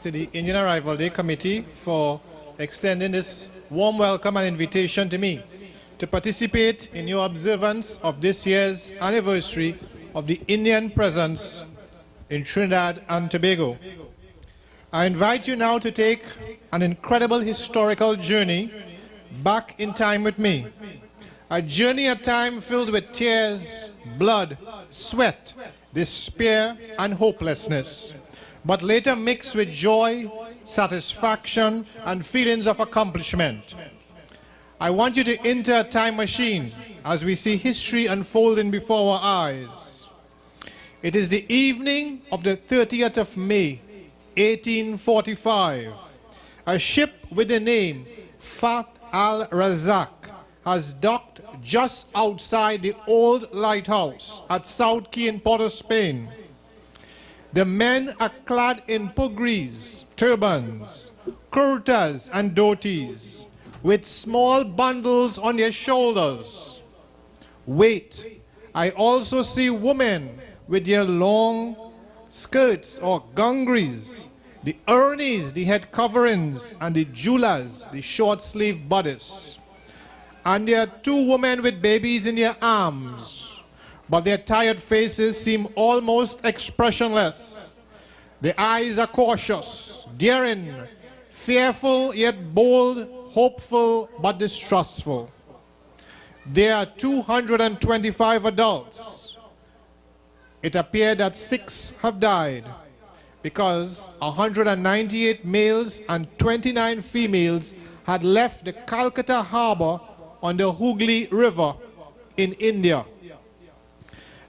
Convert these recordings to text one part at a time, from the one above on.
To the Indian Arrival Day Committee for extending this warm welcome and invitation to me to participate in your observance of this year's anniversary of the Indian presence in Trinidad and Tobago. I invite you now to take an incredible historical journey back in time with me. A journey at time filled with tears, blood, sweat, despair, and hopelessness, but later mixed with joy, satisfaction, and feelings of accomplishment. I want you to enter a time machine as we see history unfolding before our eyes. It is the evening of the 30th of May, 1845. A ship with the name Fath al-Razak has docked just outside the old lighthouse at South Key in Port of Spain. The men are clad in pugrees, turbans, kurtas, and dhotis, with small bundles on their shoulders. Wait, I also see women with their long skirts or gangries, the urnis, the head coverings, and the julas, the short-sleeved bodice. And there are two women with babies in their arms, but their tired faces seem almost expressionless. Their eyes are cautious, daring, fearful yet bold, hopeful but distrustful. There are 225 adults. It appeared that 6 have died because 198 males and 29 females had left the Calcutta harbor on the Hooghly River in India.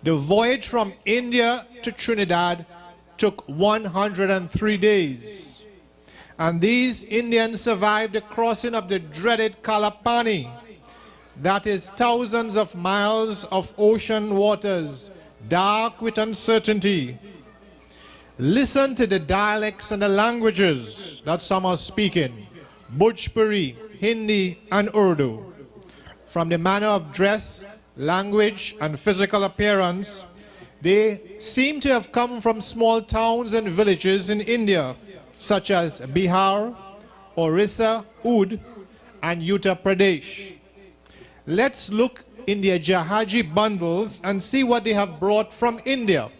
The voyage from India to Trinidad took 103 days. And these Indians survived the crossing of the dreaded Kalapani, that is thousands of miles of ocean waters, dark with uncertainty. Listen to the dialects and the languages that some are speaking: Bhojpuri, Hindi, and Urdu. From the manner of dress, language, and physical appearance, they seem to have come from small towns and villages in India, such as Bihar, Orissa, Oudh, and Uttar Pradesh. Let's look in their Jahaji bundles and see what they have brought from India.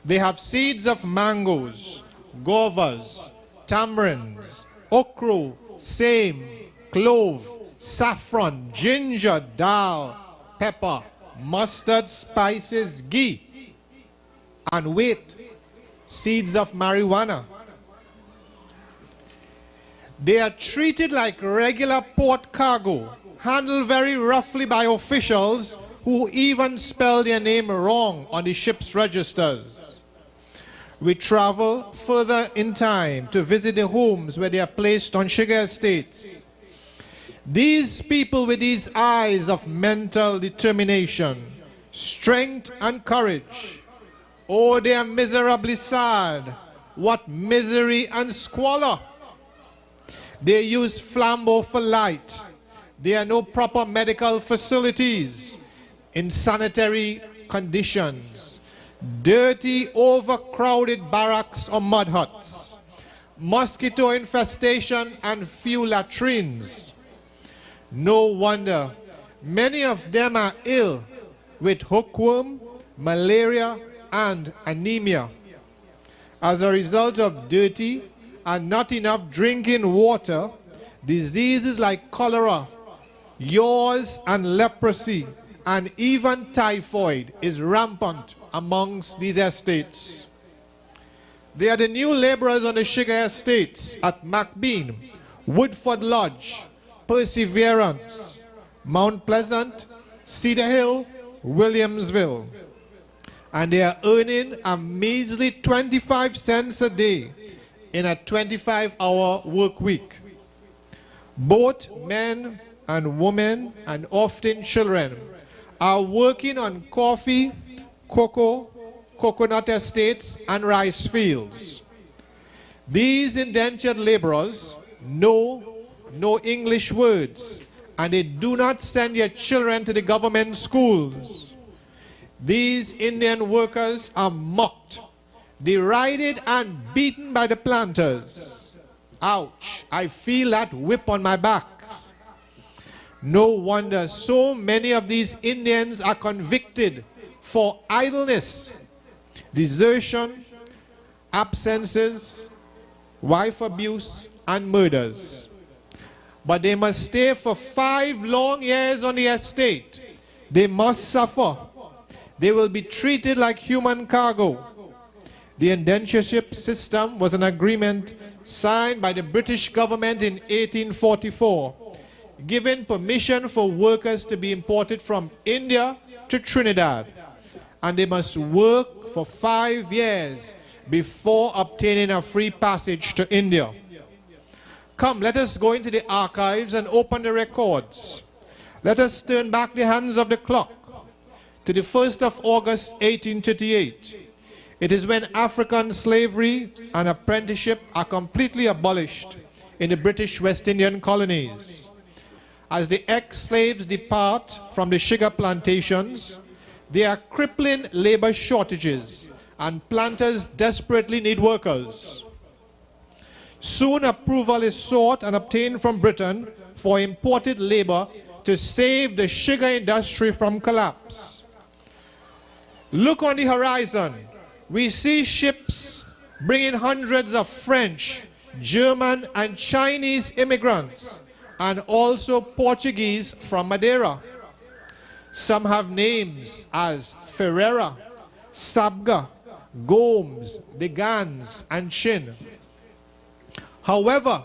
They have seeds of mangoes, govas, tamarinds, okra, same, clove, saffron, ginger, dal, pepper, mustard, spices, ghee, and wait, seeds of marijuana. They are treated like regular port cargo, handled very roughly by officials who even spell their name wrong on the ship's registers. We travel further in time to visit the homes where they are placed on sugar estates. These people with these eyes of mental determination, strength, and courage, oh, they are miserably sad. What misery and squalor! They use flambeau for light. There are no proper medical facilities, insanitary conditions, dirty, overcrowded barracks or mud huts, mosquito infestation, and few latrines. No wonder many of them are ill with hookworm, malaria, and anemia. As a result of dirty and not enough drinking water, diseases like cholera, yaws, and leprosy, and even typhoid is rampant amongst these estates. They are the new laborers on the sugar estates at Macbean, Woodford Lodge, Perseverance, Mount Pleasant, Cedar Hill, Williamsville. And they are earning a measly 25 cents a day in a 25-hour work week. Both men and women, and often children, are working on coffee, cocoa, coconut estates, and rice fields. These indentured laborers know no English words, and they do not send their children to the government schools. These Indian workers are mocked, derided and beaten by the planters. Ouch, I feel that whip on my back. No wonder so many of these Indians are convicted for idleness, desertion, absences, wife abuse, and murders. But they must stay for 5 long years on the estate. They must suffer. They will be treated like human cargo. The indentureship system was an agreement signed by the British government in 1844, giving permission for workers to be imported from India to Trinidad, and they must work for 5 years before obtaining a free passage to India. Come, let us go into the archives and open the records. Let us turn back the hands of the clock to the 1st of August 1838. It is when African slavery and apprenticeship are completely abolished in the British West Indian colonies. As the ex-slaves depart from the sugar plantations, there are crippling labor shortages and planters desperately need workers. Soon approval is sought and obtained from Britain for imported labor to save the sugar industry from collapse. Look on the horizon. We see ships bringing hundreds of French, German, and Chinese immigrants, and also Portuguese from Madeira. Some have names as Ferreira, Sabga, Gomes, Degans, and Chin. However,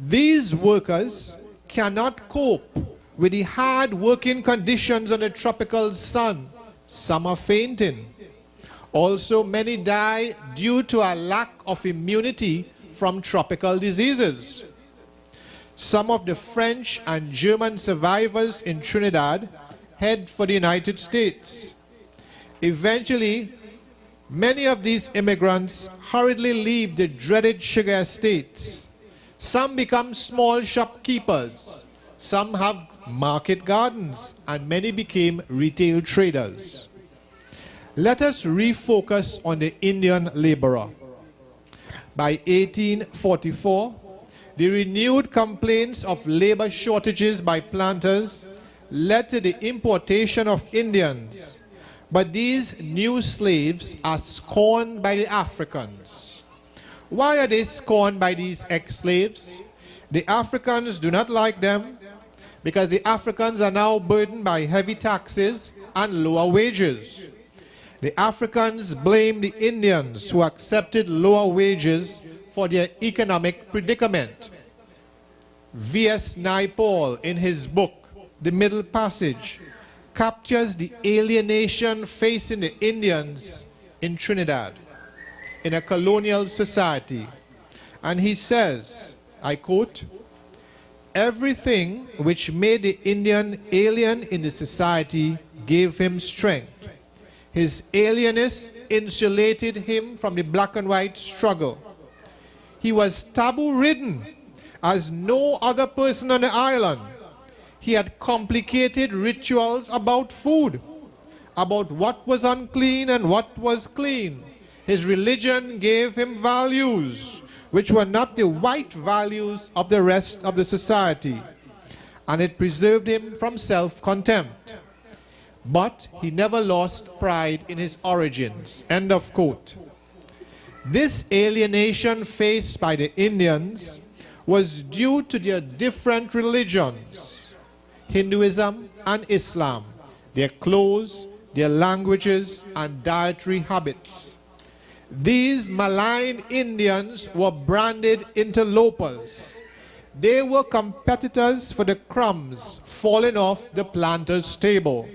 these workers cannot cope with the hard working conditions on the tropical sun. Some are fainting. Also, many die due to a lack of immunity from tropical diseases. Some of the French and German survivors in Trinidad head for the United States. Eventually, many of these immigrants hurriedly leave the dreaded sugar estates. Some become small shopkeepers. Some have market gardens, and many became retail traders. Let us refocus on the Indian laborer. By 1844, the renewed complaints of labor shortages by planters led to the importation of Indians. But these new slaves are scorned by the Africans. Why are they scorned by these ex-slaves? The Africans do not like them because the Africans are now burdened by heavy taxes and lower wages. The Africans blame the Indians who accepted lower wages for their economic predicament. V.S. Naipaul, in his book, The Middle Passage, captures the alienation facing the Indians in Trinidad in a colonial society. And he says, I quote, "Everything which made the Indian alien in the society gave him strength. His alienness insulated him from the black and white struggle. He was taboo-ridden as no other person on the island. He had complicated rituals about food, about what was unclean and what was clean. His religion gave him values which were not the white values of the rest of the society, and it preserved him from self-contempt. But he never lost pride in his origins." End of quote. This alienation faced by the Indians was due to their different religions, Hinduism and Islam, their clothes, their languages, and dietary habits. These malign Indians were branded interlopers. They were competitors for the crumbs falling off the planter's table.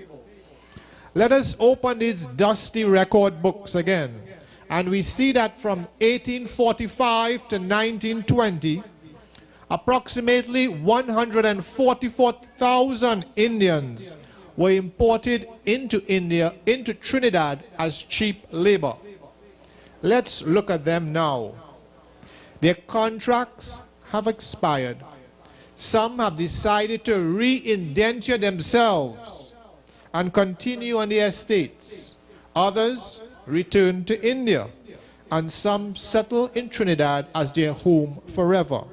Let us open these dusty record books again, and we see that from 1845 to 1920, approximately 144,000 Indians were imported into Trinidad as cheap labor. Let's look at them now. Their contracts have expired. Some have decided to re-indenture themselves and continue on their estates. Others return to India. and some settle in Trinidad as their home forever.